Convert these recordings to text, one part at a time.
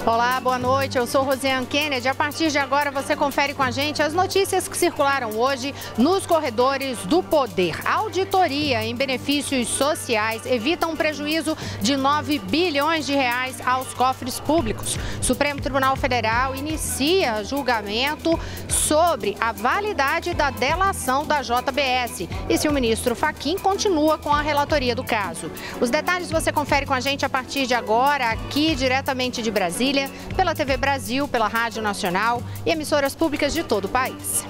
Olá, boa noite. Eu sou Rosiane Kennedy. A partir de agora você confere com a gente as notícias que circularam hoje nos corredores do poder. Auditoria em benefícios sociais evita um prejuízo de 9 bilhões de reais aos cofres públicos. Supremo Tribunal Federal inicia julgamento sobre a validade da delação da JBS e se o ministro Fachin continua com a relatoria do caso. Os detalhes você confere com a gente a partir de agora, aqui diretamente de Brasília, pela TV Brasil, pela Rádio Nacional e emissoras públicas de todo o país.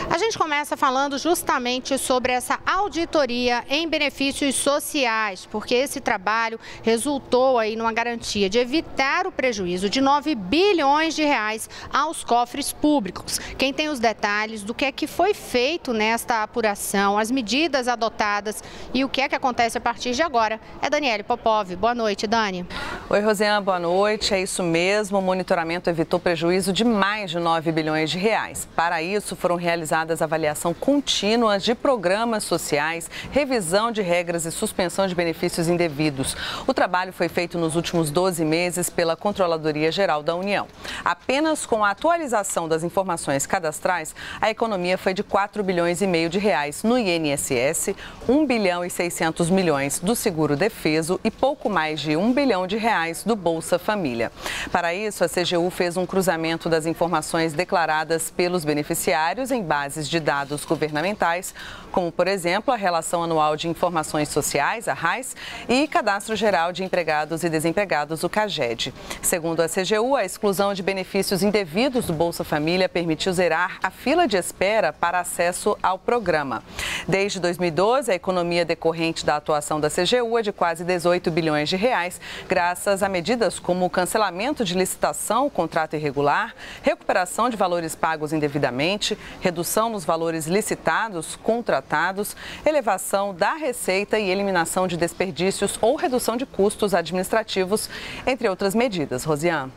A gente começa falando justamente sobre essa auditoria em benefícios sociais, porque esse trabalho resultou aí numa garantia de evitar o prejuízo de 9 bilhões de reais aos cofres públicos. Quem tem os detalhes do que é que foi feito nesta apuração, as medidas adotadas e o que é que acontece a partir de agora é Daniele Popov. Boa noite, Dani. Oi, Rosiane, boa noite. É isso mesmo, o monitoramento evitou prejuízo de mais de 9 bilhões de reais. Para isso, foram realizadas avaliação contínua de programas sociais, revisão de regras e suspensão de benefícios indevidos. O trabalho foi feito nos últimos 12 meses pela Controladoria Geral da União. Apenas com a atualização das informações cadastrais, a economia foi de 4 bilhões e meio de reais no INSS, 1 bilhão e 600 milhões do Seguro-Defeso e pouco mais de 1 bilhão de reais do Bolsa Família. Para isso, a CGU fez um cruzamento das informações declaradas pelos beneficiários em bases de dados governamentais, como, por exemplo, a Relação Anual de Informações Sociais, a RAIS, e Cadastro Geral de Empregados e Desempregados, o CAGED. Segundo a CGU, a exclusão de benefícios indevidos do Bolsa Família permitiu zerar a fila de espera para acesso ao programa. Desde 2012, a economia decorrente da atuação da CGU é de quase 18 bilhões de reais, graças a medidas como o cancelamento de licitação, contrato irregular, recuperação de valores pagos indevidamente, redução nos valores licitados, contratados, elevação da receita e eliminação de desperdícios ou redução de custos administrativos, entre outras medidas. Rosiane.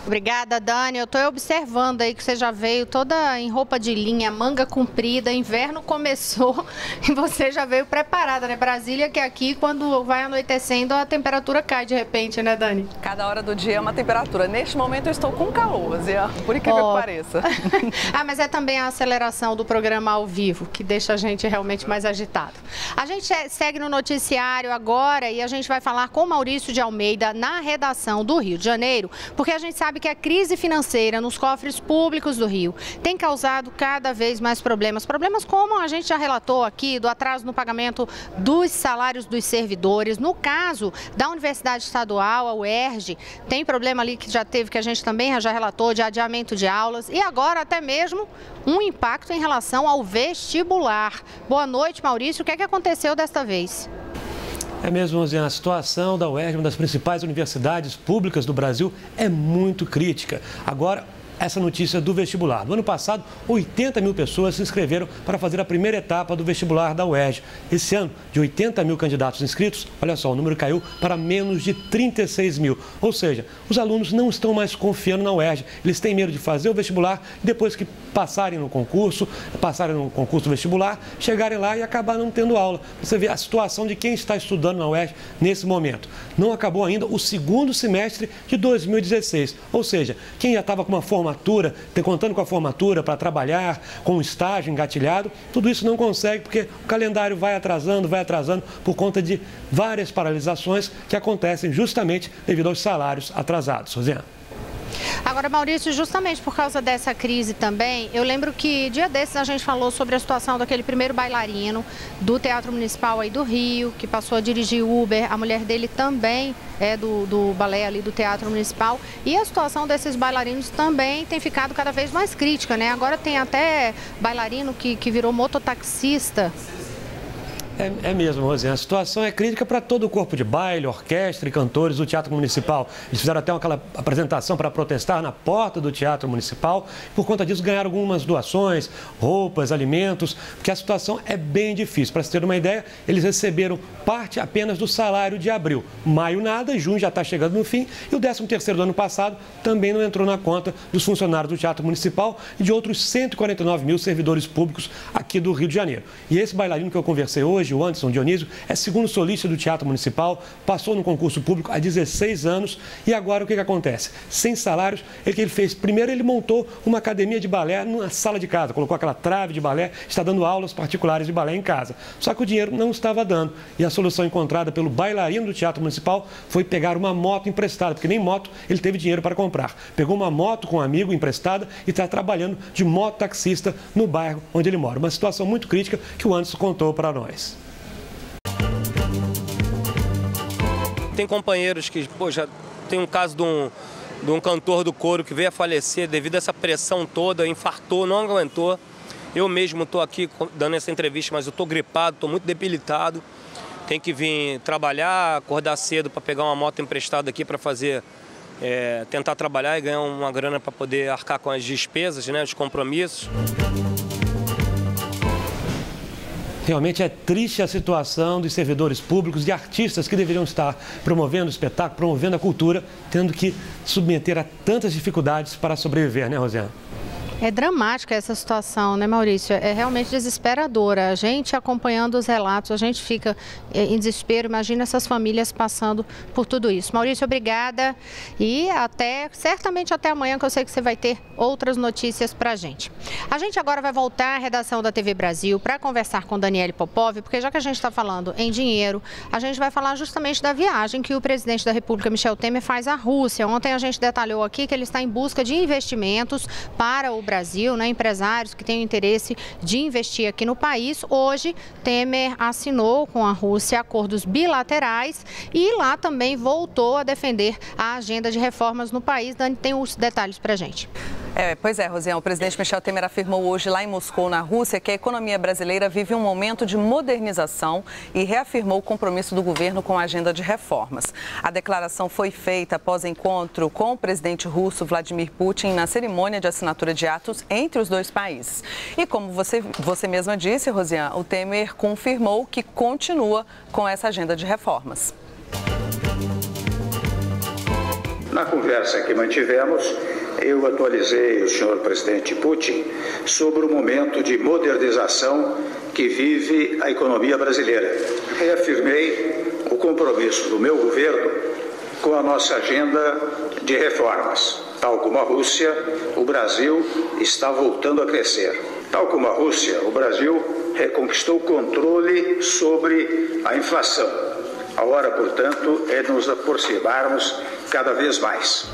Obrigada, Dani. Eu estou observando aí que você já veio toda em roupa de linha, manga comprida, inverno começou e você já veio preparada, né? Brasília, que aqui, quando vai anoitecendo, a temperatura cai de repente, né, Dani? Cada hora do dia é uma temperatura. Neste momento eu estou com calor, Rosiane, por incrível que pareça. Mas é também a aceleração do programa ao vivo, que deixa a gente realmente mais agitado. A gente segue no noticiário agora e a gente vai falar com Maurício de Almeida na redação do Rio de Janeiro, porque a gente sabe que a crise financeira nos cofres públicos do Rio tem causado cada vez mais problemas. Problemas como a gente já relatou aqui, do atraso no pagamento dos salários dos servidores. No caso da Universidade Estadual, a UERJ, tem problema ali que já teve, que a gente também já relatou, de adiamento de aulas e agora até mesmo um impacto em relação ao vestibular. Boa noite, Maurício. O que é que aconteceu desta vez? É mesmo, Rosiane, a situação da UERJ, uma das principais universidades públicas do Brasil, é muito crítica. Agora, essa notícia do vestibular. No ano passado, 80 mil pessoas se inscreveram para fazer a primeira etapa do vestibular da UERJ. Esse ano, de 80 mil candidatos inscritos, olha só, o número caiu para menos de 36 mil. Ou seja, os alunos não estão mais confiando na UERJ. Eles têm medo de fazer o vestibular e depois que passarem no concurso do vestibular, chegarem lá e acabar não tendo aula. Você vê a situação de quem está estudando na UERJ nesse momento. Não acabou ainda o segundo semestre de 2016. Ou seja, quem já estava com uma formatura, contando com a formatura para trabalhar, com o estágio engatilhado, tudo isso não consegue porque o calendário vai atrasando por conta de várias paralisações que acontecem justamente devido aos salários atrasados. Rosiane. Agora, Maurício, justamente por causa dessa crise também, eu lembro que dia desses a gente falou sobre a situação daquele primeiro bailarino do Teatro Municipal aí do Rio, que passou a dirigir Uber, a mulher dele também é do balé ali do Teatro Municipal, e a situação desses bailarinos também tem ficado cada vez mais crítica, né? Agora tem até bailarino que virou mototaxista. É mesmo, Rosiane. A situação é crítica para todo o corpo de baile, orquestra e cantores do Teatro Municipal. Eles fizeram até aquela apresentação para protestar na porta do Teatro Municipal. Por conta disso, ganharam algumas doações, roupas, alimentos, porque a situação é bem difícil. Para se ter uma ideia, eles receberam parte apenas do salário de abril. Maio nada, junho já está chegando no fim e o 13º do ano passado também não entrou na conta dos funcionários do Teatro Municipal e de outros 149 mil servidores públicos aqui do Rio de Janeiro. E esse bailarino que eu conversei hoje, Hoje, o Anderson Dionísio é segundo solista do Teatro Municipal, passou no concurso público há 16 anos e agora o que acontece? Sem salários, o que ele fez? Primeiro, ele montou uma academia de balé numa sala de casa, colocou aquela trave de balé, está dando aulas particulares de balé em casa. Só que o dinheiro não estava dando e a solução encontrada pelo bailarino do Teatro Municipal foi pegar uma moto emprestada, porque nem moto ele teve dinheiro para comprar. Pegou uma moto com um amigo emprestada e está trabalhando de mototaxista no bairro onde ele mora. Uma situação muito crítica que o Anderson contou para nós. Tem companheiros que, já tem um caso de um cantor do coro que veio a falecer devido a essa pressão toda, infartou, não aguentou. Eu mesmo estou aqui dando essa entrevista, mas eu estou gripado, estou muito debilitado. Tem que vir trabalhar, acordar cedo para pegar uma moto emprestada aqui para fazer, tentar trabalhar e ganhar uma grana para poder arcar com as despesas, né, os compromissos. Realmente é triste a situação dos servidores públicos, de artistas que deveriam estar promovendo o espetáculo, promovendo a cultura, tendo que submeter a tantas dificuldades para sobreviver, né, Rosiane? É dramática essa situação, né, Maurício? É realmente desesperadora. A gente acompanhando os relatos, a gente fica em desespero. Imagina essas famílias passando por tudo isso. Maurício, obrigada e certamente até amanhã, que eu sei que você vai ter outras notícias para a gente. A gente agora vai voltar à redação da TV Brasil para conversar com Daniele Popov, porque já que a gente está falando em dinheiro, a gente vai falar justamente da viagem que o presidente da República, Michel Temer, faz à Rússia. Ontem a gente detalhou aqui que ele está em busca de investimentos para o Brasil, né, empresários que têm interesse de investir aqui no país. Hoje, Temer assinou com a Rússia acordos bilaterais e lá também voltou a defender a agenda de reformas no país. Dani tem os detalhes para a gente. Pois é, Rosiane, o presidente Michel Temer afirmou hoje lá em Moscou, na Rússia, que a economia brasileira vive um momento de modernização e reafirmou o compromisso do governo com a agenda de reformas. A declaração foi feita após encontro com o presidente russo Vladimir Putin na cerimônia de assinatura de atos entre os dois países. E como você mesma disse, Rosiane, o Temer confirmou que continua com essa agenda de reformas. Na conversa que mantivemos, eu atualizei o senhor presidente Putin sobre o momento de modernização que vive a economia brasileira. Reafirmei o compromisso do meu governo com a nossa agenda de reformas. Tal como a Rússia, o Brasil está voltando a crescer. Tal como a Rússia, o Brasil reconquistou o controle sobre a inflação. A hora, portanto, é nos aproximarmos cada vez mais.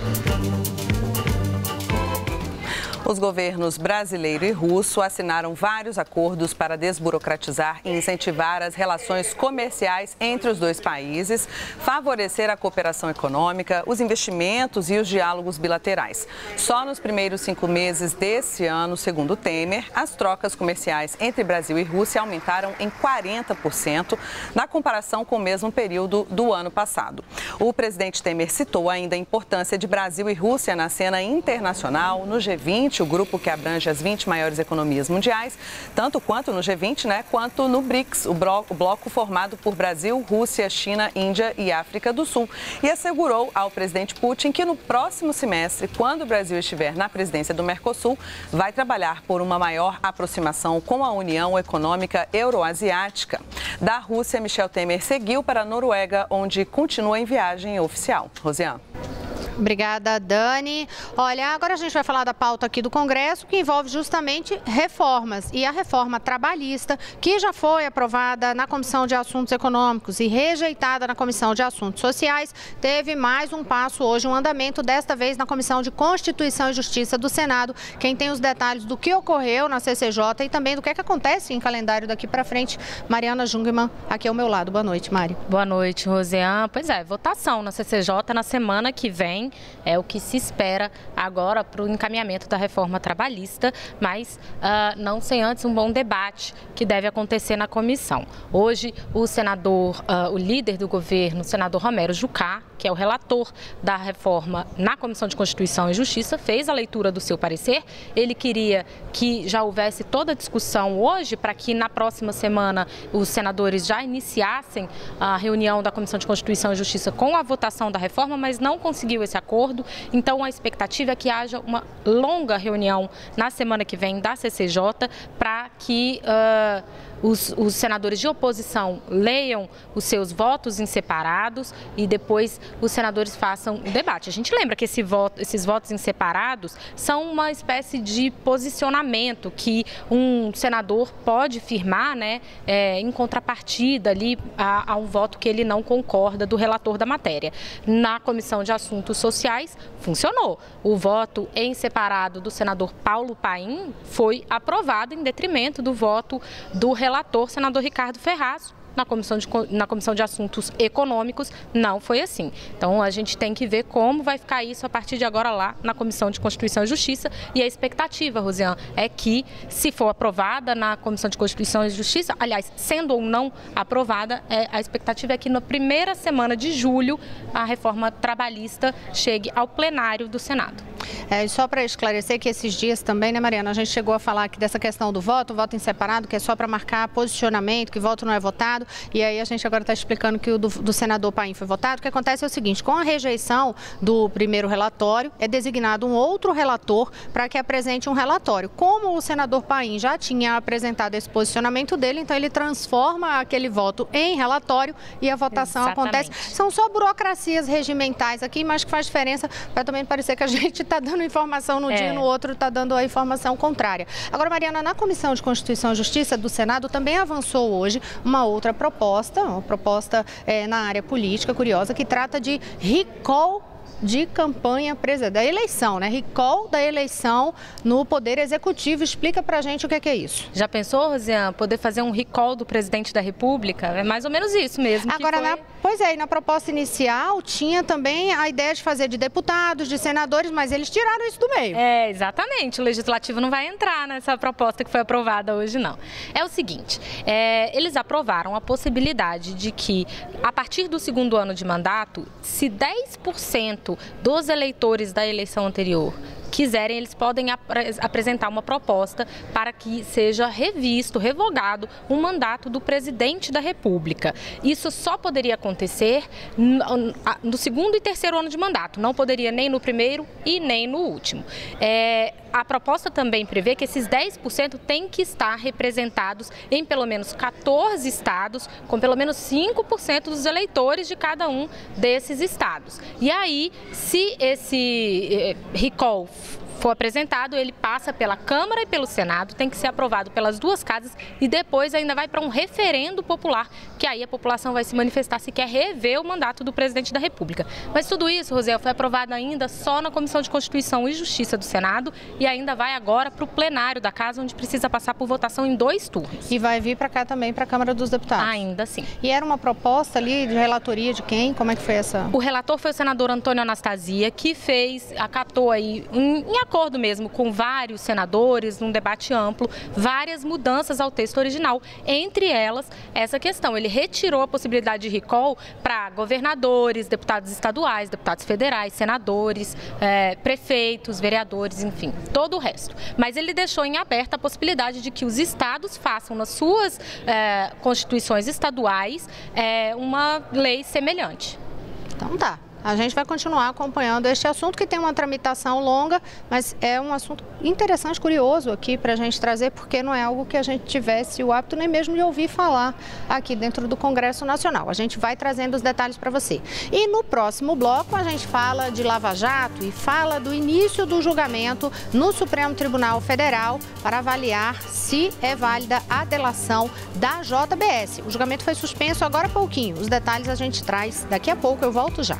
Os governos brasileiro e russo assinaram vários acordos para desburocratizar e incentivar as relações comerciais entre os dois países, favorecer a cooperação econômica, os investimentos e os diálogos bilaterais. Só nos primeiros 5 meses desse ano, segundo Temer, as trocas comerciais entre Brasil e Rússia aumentaram em 40% na comparação com o mesmo período do ano passado. O presidente Temer citou ainda a importância de Brasil e Rússia na cena internacional, no G20, o grupo que abrange as 20 maiores economias mundiais, tanto quanto no G20, quanto no BRICS, o bloco formado por Brasil, Rússia, China, Índia e África do Sul. E assegurou ao presidente Putin que no próximo semestre, quando o Brasil estiver na presidência do Mercosul, vai trabalhar por uma maior aproximação com a União Econômica Euroasiática. Da Rússia, Michel Temer seguiu para a Noruega, onde continua em viagem oficial. Rosiane. Obrigada, Dani. Olha, agora a gente vai falar da pauta aqui do Congresso, que envolve justamente reformas. E a reforma trabalhista, que já foi aprovada na Comissão de Assuntos Econômicos e rejeitada na Comissão de Assuntos Sociais, teve mais um passo hoje, um andamento, desta vez na Comissão de Constituição e Justiça do Senado. Quem tem os detalhes do que ocorreu na CCJ e também do que acontece em calendário daqui para frente, Mariana Jungmann, aqui ao meu lado. Boa noite, Mari. Boa noite, Rosiane. Pois é, votação na CCJ na semana que vem. É o que se espera agora para o encaminhamento da reforma trabalhista, mas não sem antes um bom debate que deve acontecer na comissão. Hoje, o senador, o líder do governo, o senador Romero Jucá, que é o relator da reforma na Comissão de Constituição e Justiça, fez a leitura do seu parecer. Ele queria que já houvesse toda a discussão hoje para que na próxima semana os senadores já iniciassem a reunião da Comissão de Constituição e Justiça com a votação da reforma, mas não conseguiu esse acordo. Então a expectativa é que haja uma longa reunião na semana que vem da CCJ para que os senadores de oposição leiam os seus votos em separados e depois os senadores façam o debate. A gente lembra que esses votos em separados são uma espécie de posicionamento que um senador pode firmar, né, em contrapartida ali a um voto que ele não concorda do relator da matéria. Na Comissão de Assuntos Sociais, funcionou. O voto em separado do senador Paulo Paim foi aprovado em detrimento do voto do relator, senador Ricardo Ferraz. Na Comissão de Assuntos Econômicos, não foi assim. Então, a gente tem que ver como vai ficar isso a partir de agora lá na Comissão de Constituição e Justiça. E a expectativa, Rosiane, é que, se for aprovada na Comissão de Constituição e Justiça, aliás, sendo ou não aprovada, a expectativa é que na primeira semana de julho a reforma trabalhista chegue ao plenário do Senado. Só para esclarecer que esses dias também, né, Mariana, a gente chegou a falar aqui dessa questão do voto em separado, que é só para marcar posicionamento, que voto não é votado, e aí a gente agora está explicando que o do senador Paim foi votado. O que acontece é o seguinte, com a rejeição do primeiro relatório, é designado um outro relator para que apresente um relatório. Como o senador Paim já tinha apresentado esse posicionamento dele, então ele transforma aquele voto em relatório e a votação acontece. São só burocracias regimentais aqui, mas que faz diferença para também parecer que a gente está dando informação num dia e no outro está dando a informação contrária. Agora, Mariana, na Comissão de Constituição e Justiça do Senado também avançou hoje uma outra proposta, na área política, curiosa, que trata de recall de campanha da eleição, né? Recall da eleição no Poder Executivo. Explica pra gente o que é isso. Já pensou, Rosiane, poder fazer um recall do presidente da República? É mais ou menos isso mesmo. Agora, na proposta inicial tinha também a ideia de fazer de deputados, de senadores, mas eles tiraram isso do meio. Exatamente. O Legislativo não vai entrar nessa proposta que foi aprovada hoje, não. É o seguinte, eles aprovaram a possibilidade de que, a partir do segundo ano de mandato, se 10% dos eleitores da eleição anterior quiserem, eles podem apresentar uma proposta para que seja revogado o mandato do presidente da República. Isso só poderia acontecer no segundo e terceiro ano de mandato, não poderia nem no primeiro e nem no último. A proposta também prevê que esses 10% têm que estar representados em pelo menos 14 estados, com pelo menos 5% dos eleitores de cada um desses estados. E aí, se esse recall for apresentado, ele passa pela Câmara e pelo Senado, tem que ser aprovado pelas duas casas e depois ainda vai para um referendo popular, que aí a população vai se manifestar se quer rever o mandato do presidente da República. Mas tudo isso, Rosiane, foi aprovado ainda só na Comissão de Constituição e Justiça do Senado e ainda vai agora para o plenário da Casa, onde precisa passar por votação em 2 turnos. E vai vir para cá também, para a Câmara dos Deputados? Ainda sim. E era uma proposta ali de relatoria de quem? Como é que foi essa? O relator foi o senador Antônio Anastasia, que acatou aí, em acordo mesmo com vários senadores, num debate amplo, várias mudanças ao texto original, entre elas essa questão. Ele retirou a possibilidade de recall para governadores, deputados estaduais, deputados federais, senadores, prefeitos, vereadores, enfim, todo o resto. Mas ele deixou em aberto a possibilidade de que os estados façam nas suas constituições estaduais uma lei semelhante. Então tá. A gente vai continuar acompanhando este assunto, que tem uma tramitação longa, mas é um assunto interessante, curioso aqui para a gente trazer, porque não é algo que a gente tivesse o hábito nem mesmo de ouvir falar aqui dentro do Congresso Nacional. A gente vai trazendo os detalhes para você. E no próximo bloco a gente fala de Lava Jato e fala do início do julgamento no Supremo Tribunal Federal para avaliar se é válida a delação da JBS. O julgamento foi suspenso agora há pouquinho. Os detalhes a gente traz daqui a pouco, eu volto já.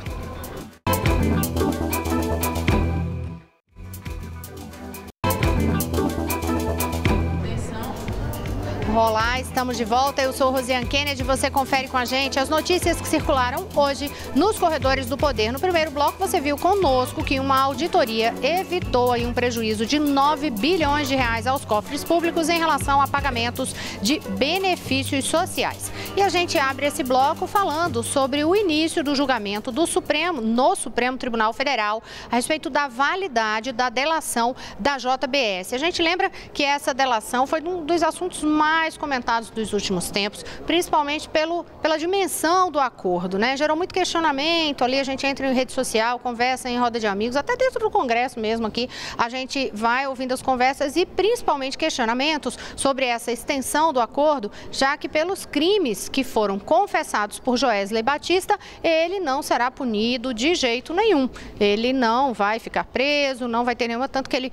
Olá, estamos de volta. Eu sou Rosiane Kennedy. Você confere com a gente as notícias que circularam hoje nos corredores do poder. No primeiro bloco, você viu conosco que uma auditoria evitou aí um prejuízo de 9 bilhões de reais aos cofres públicos em relação a pagamentos de benefícios sociais. E a gente abre esse bloco falando sobre o início do julgamento no Supremo Tribunal Federal a respeito da validade da delação da JBS. A gente lembra que essa delação foi um dos assuntos mais mais comentados dos últimos tempos, principalmente pela dimensão do acordo, né? Gerou muito questionamento ali, a gente entra em rede social, conversa em roda de amigos, até dentro do Congresso mesmo aqui, a gente vai ouvindo as conversas e principalmente questionamentos sobre essa extensão do acordo, já que pelos crimes que foram confessados por Joesley Batista, ele não será punido de jeito nenhum. Ele não vai ficar preso, não vai ter nenhuma, tanto que ele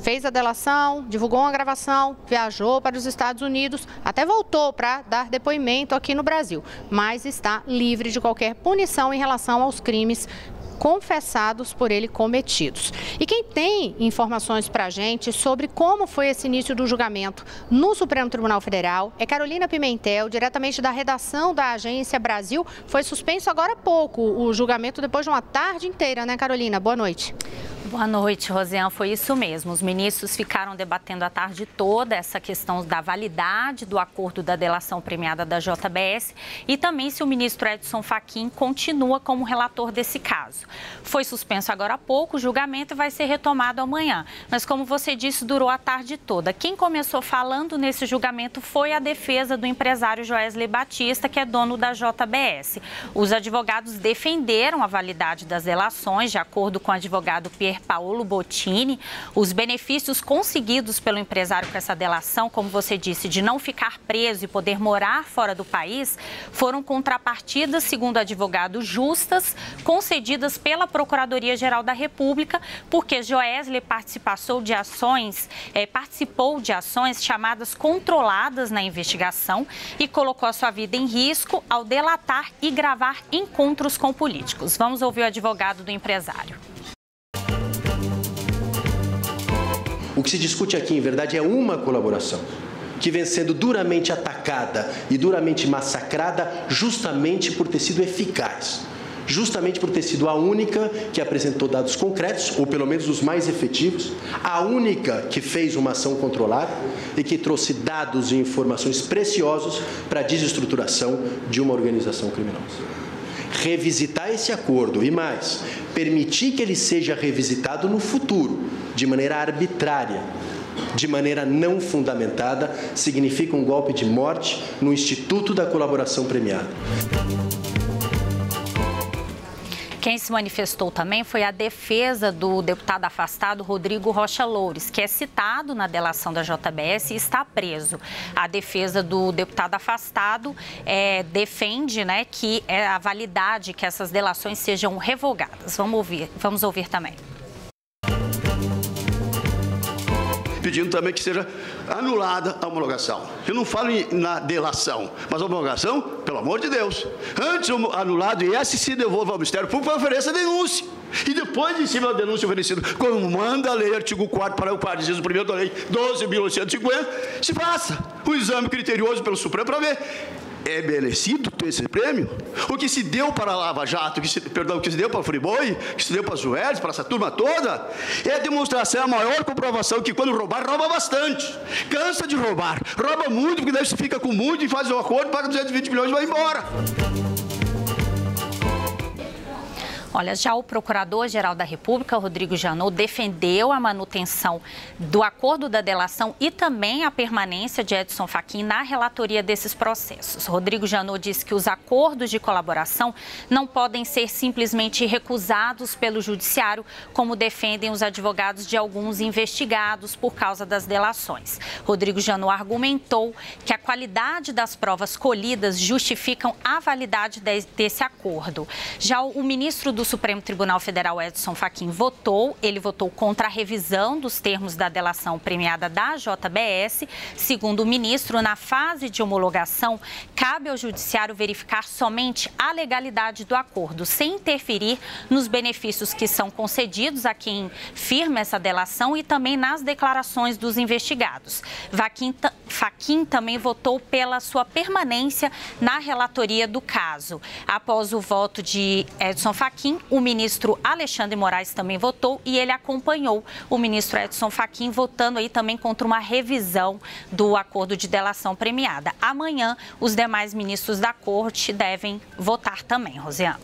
fez a delação, divulgou uma gravação, viajou para os Estados Unidos, até voltou para dar depoimento aqui no Brasil, mas está livre de qualquer punição em relação aos crimes confessados por ele cometidos. E quem tem informações para a gente sobre como foi esse início do julgamento no Supremo Tribunal Federal é Carolina Pimentel, diretamente da redação da Agência Brasil. Foi suspenso agora há pouco o julgamento, depois de uma tarde inteira, né, Carolina? Boa noite. Boa noite, Rosiane. Foi isso mesmo. Os ministros ficaram debatendo a tarde toda essa questão da validade do acordo da delação premiada da JBS e também se o ministro Edson Fachin continua como relator desse caso. Foi suspenso agora há pouco o julgamento e vai ser retomado amanhã. Mas, como você disse, durou a tarde toda. Quem começou falando nesse julgamento foi a defesa do empresário Joesley Batista, que é dono da JBS. Os advogados defenderam a validade das delações, de acordo com o advogado Pier Paolo Bottini. Os benefícios conseguidos pelo empresário com essa delação, como você disse, de não ficar preso e poder morar fora do país, foram contrapartidas, segundo o advogado, justas, concedidas pela Procuradoria-Geral da República, porque Joesley participou de ações chamadas controladas na investigação e colocou a sua vida em risco ao delatar e gravar encontros com políticos. Vamos ouvir o advogado do empresário. O que se discute aqui, em verdade, é uma colaboração que vem sendo duramente atacada e duramente massacrada justamente por ter sido eficaz, justamente por ter sido a única que apresentou dados concretos, ou pelo menos os mais efetivos, a única que fez uma ação controlada e que trouxe dados e informações preciosos para a desestruturação de uma organização criminosa. Revisitar esse acordo e mais, permitir que ele seja revisitado no futuro, de maneira arbitrária, de maneira não fundamentada, significa um golpe de morte no Instituto da Colaboração Premiada. Quem se manifestou também foi a defesa do deputado afastado Rodrigo Rocha Loures, que é citado na delação da JBS e está preso. A defesa do deputado afastado defende, né, que é a validade, que essas delações sejam revogadas. Vamos ouvir também. Pedindo também que seja anulada a homologação. Eu não falo na delação, mas a homologação, pelo amor de Deus. Antes anulado e esse se devolva ao Ministério Público, ofereça a denúncia. E depois, em cima da denúncia oferecida, como manda a lei, artigo 4º, parágrafo 1º da lei 12.850, se faça um exame criterioso pelo Supremo para ver. É merecido ter esse prêmio? O que se deu para a Lava Jato, o que se deu para o Friboi, o que se deu para a Joesley, para essa turma toda, é a demonstração, é a maior comprovação que quando roubar, rouba bastante. Cansa de roubar. Rouba muito, porque daí você fica com muito e faz um acordo, paga 220 milhões e vai embora. Olha, já o Procurador-Geral da República, Rodrigo Janot, defendeu a manutenção do acordo da delação e também a permanência de Edson Fachin na relatoria desses processos. Rodrigo Janot disse que os acordos de colaboração não podem ser simplesmente recusados pelo Judiciário, como defendem os advogados de alguns investigados por causa das delações. Rodrigo Janot argumentou que a qualidade das provas colhidas justificam a validade desse acordo. Já o ministro do Supremo Tribunal Federal, Edson Fachin, votou contra a revisão dos termos da delação premiada da JBS. Segundo o ministro, na fase de homologação, cabe ao Judiciário verificar somente a legalidade do acordo, sem interferir nos benefícios que são concedidos a quem firma essa delação e também nas declarações dos investigados. Fachin também votou pela sua permanência na relatoria do caso. Após o voto de Edson Fachin, o ministro Alexandre Moraes também votou e ele acompanhou o ministro Edson Fachin, votando aí também contra uma revisão do acordo de delação premiada. Amanhã, os demais ministros da Corte devem votar também, Rosiane.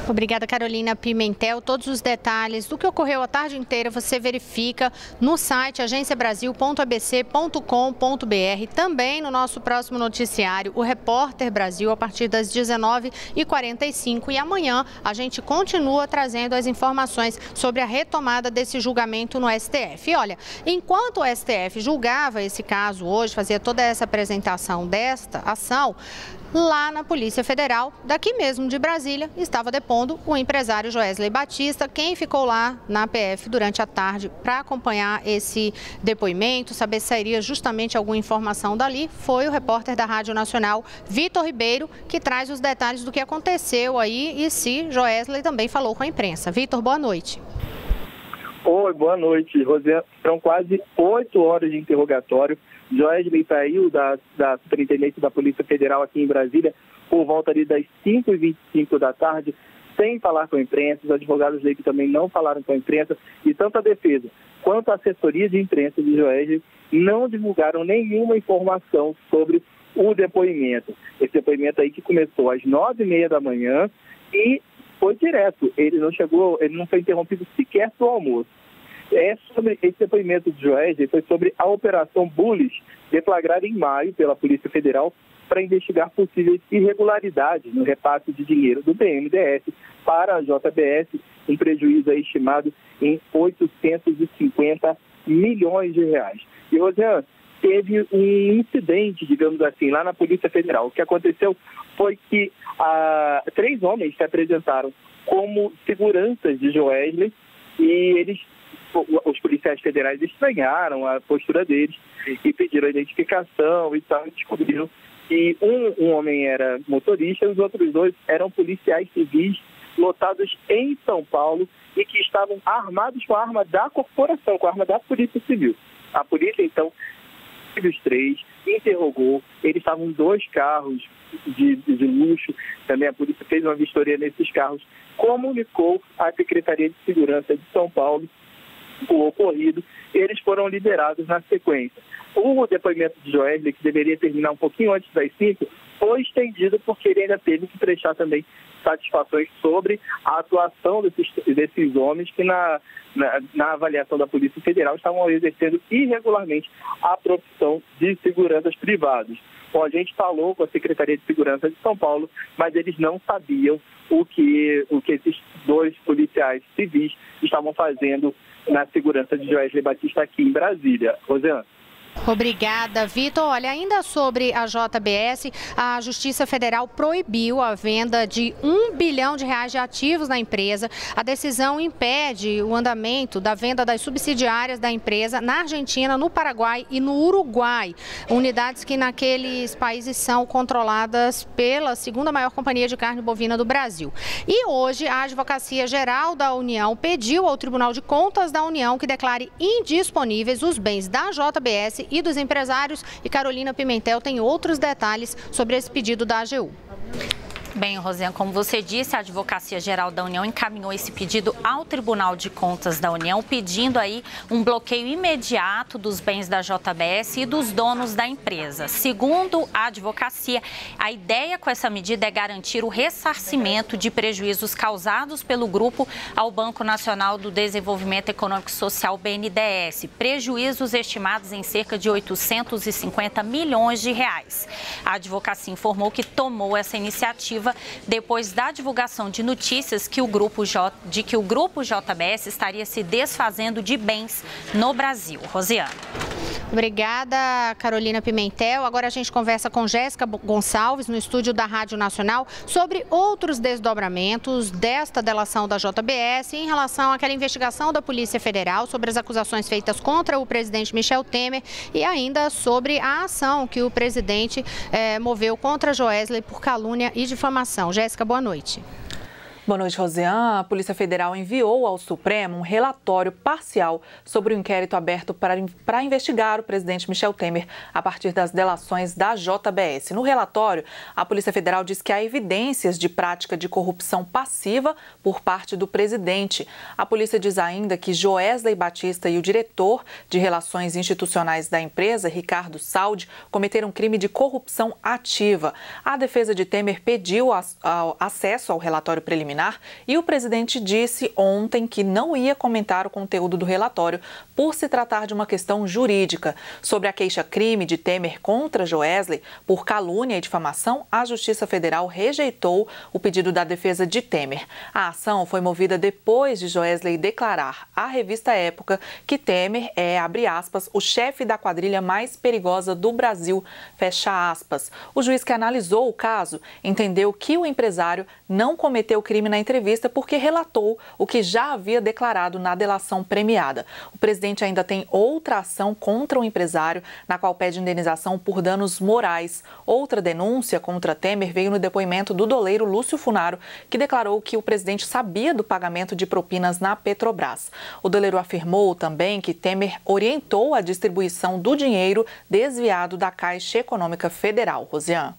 Obrigada, Carolina Pimentel. Todos os detalhes do que ocorreu a tarde inteira você verifica no site agenciabrasil.abc.com.br. Também no nosso próximo noticiário, o Repórter Brasil, a partir das 19h45. E amanhã a gente continua trazendo as informações sobre a retomada desse julgamento no STF. E olha, enquanto o STF julgava esse caso hoje, fazia toda essa apresentação desta ação, lá na Polícia Federal, daqui mesmo de Brasília, estava depondo o empresário Joesley Batista. Quem ficou lá na PF durante a tarde para acompanhar esse depoimento, saber se sairia justamente alguma informação dali, foi o repórter da Rádio Nacional, Vitor Ribeiro, que traz os detalhes do que aconteceu aí e se Joesley também falou com a imprensa. Vitor, boa noite. Oi, boa noite, Rosiane. São quase 8 horas de interrogatório. Joesley saiu da Superintendência da Polícia Federal aqui em Brasília por volta ali das 5h25 da tarde, sem falar com a imprensa. Os advogados dele também não falaram com a imprensa e tanto a defesa quanto a assessoria de imprensa de Joesley não divulgaram nenhuma informação sobre o depoimento. Esse depoimento aí que começou às 9h30 da manhã e foi direto. Ele não foi interrompido sequer do almoço. Sobre esse depoimento de Joesley foi sobre a Operação Bullies, deflagrada em maio pela Polícia Federal para investigar possíveis irregularidades no repasse de dinheiro do BNDES para a JBS, um prejuízo aí estimado em 850 milhões de reais. E, Rosiane, teve um incidente, digamos assim, lá na Polícia Federal. O que aconteceu foi que 3 homens se apresentaram como seguranças de Joesley e os policiais federais estranharam a postura deles e pediram a identificação e tal, e descobriram que um homem era motorista e os outros 2 eram policiais civis lotados em São Paulo e que estavam armados com a arma da corporação, com a arma da Polícia Civil. A polícia, então, os 3, interrogou, eles estavam em 2 carros de luxo, também a polícia fez uma vistoria nesses carros, comunicou à Secretaria de Segurança de São Paulo o ocorrido, eles foram liberados na sequência. O depoimento de Joesley, que deveria terminar um pouquinho antes das 5, foi estendido porque ele ainda teve que prestar também satisfações sobre a atuação desses homens que na avaliação da Polícia Federal estavam exercendo irregularmente a profissão de seguranças privados. Bom, a gente falou com a Secretaria de Segurança de São Paulo, mas eles não sabiam o que esses 2 policiais civis estavam fazendo na segurança de Joesley Batista aqui em Brasília. Rosiane. Obrigada, Vitor. Olha, ainda sobre a JBS, a Justiça Federal proibiu a venda de R$1 bilhão de ativos na empresa. A decisão impede o andamento da venda das subsidiárias da empresa na Argentina, no Paraguai e no Uruguai. Unidades que naqueles países são controladas pela 2ª maior companhia de carne bovina do Brasil. E hoje a Advocacia Geral da União pediu ao Tribunal de Contas da União que declare indisponíveis os bens da JBS e dos empresários. E Carolina Pimentel tem outros detalhes sobre esse pedido da AGU. Bem, Rosiane, como você disse, a Advocacia Geral da União encaminhou esse pedido ao Tribunal de Contas da União, pedindo aí um bloqueio imediato dos bens da JBS e dos donos da empresa. Segundo a advocacia, a ideia com essa medida é garantir o ressarcimento de prejuízos causados pelo grupo ao Banco Nacional do Desenvolvimento Econômico e Social, BNDES, prejuízos estimados em cerca de 850 milhões de reais. A advocacia informou que tomou essa iniciativa depois da divulgação de notícias que o grupo JBS estaria se desfazendo de bens no Brasil. Rosiane. Obrigada, Carolina Pimentel. Agora a gente conversa com Jéssica Gonçalves, no estúdio da Rádio Nacional, sobre outros desdobramentos desta delação da JBS em relação àquela investigação da Polícia Federal sobre as acusações feitas contra o presidente Michel Temer e ainda sobre a ação que o presidente moveu contra Joesley por calúnia e difamação. Jéssica, boa noite. Boa noite, Rosiane. A Polícia Federal enviou ao Supremo um relatório parcial sobre o inquérito aberto para investigar o presidente Michel Temer a partir das delações da JBS. No relatório, a Polícia Federal diz que há evidências de prática de corrupção passiva por parte do presidente. A polícia diz ainda que Joesley Batista e o diretor de Relações Institucionais da empresa, Ricardo Saldi, cometeram crime de corrupção ativa. A defesa de Temer pediu acesso ao relatório preliminar liminar e o presidente disse ontem que não ia comentar o conteúdo do relatório por se tratar de uma questão jurídica. Sobre a queixa-crime de Temer contra Joesley por calúnia e difamação, a Justiça Federal rejeitou o pedido da defesa de Temer. A ação foi movida depois de Joesley declarar à revista Época que Temer é, abre aspas, o chefe da quadrilha mais perigosa do Brasil, fecha aspas. O juiz que analisou o caso entendeu que o empresário não cometeu crime na entrevista porque relatou o que já havia declarado na delação premiada. O presidente ainda tem outra ação contra o empresário, na qual pede indenização por danos morais. Outra denúncia contra Temer veio no depoimento do doleiro Lúcio Funaro, que declarou que o presidente sabia do pagamento de propinas na Petrobras. O doleiro afirmou também que Temer orientou a distribuição do dinheiro desviado da Caixa Econômica Federal. Rosiane.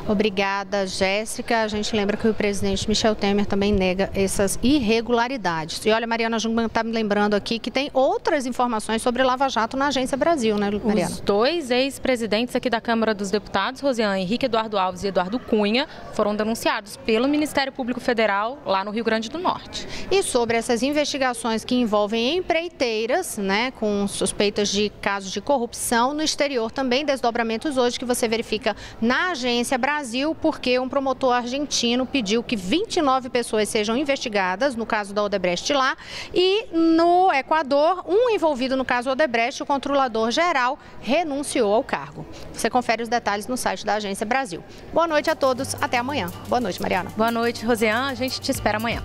Obrigada, Jéssica. A gente lembra que o presidente Michel Temer também nega essas irregularidades. E olha, Mariana Jungmann está me lembrando aqui que tem outras informações sobre Lava Jato na Agência Brasil, né, Mariana? Os dois ex-presidentes aqui da Câmara dos Deputados, Rosiane, Henrique Eduardo Alves e Eduardo Cunha, foram denunciados pelo Ministério Público Federal lá no Rio Grande do Norte. E sobre essas investigações que envolvem empreiteiras, né, com suspeitas de casos de corrupção no exterior, também desdobramentos hoje que você verifica na Agência Brasil, porque um promotor argentino pediu que 29 pessoas sejam investigadas no caso da Odebrecht lá, e no Equador, um envolvido no caso Odebrecht, o controlador geral, renunciou ao cargo. Você confere os detalhes no site da Agência Brasil. Boa noite a todos, até amanhã. Boa noite, Mariana. Boa noite, Rosiane, a gente te espera amanhã.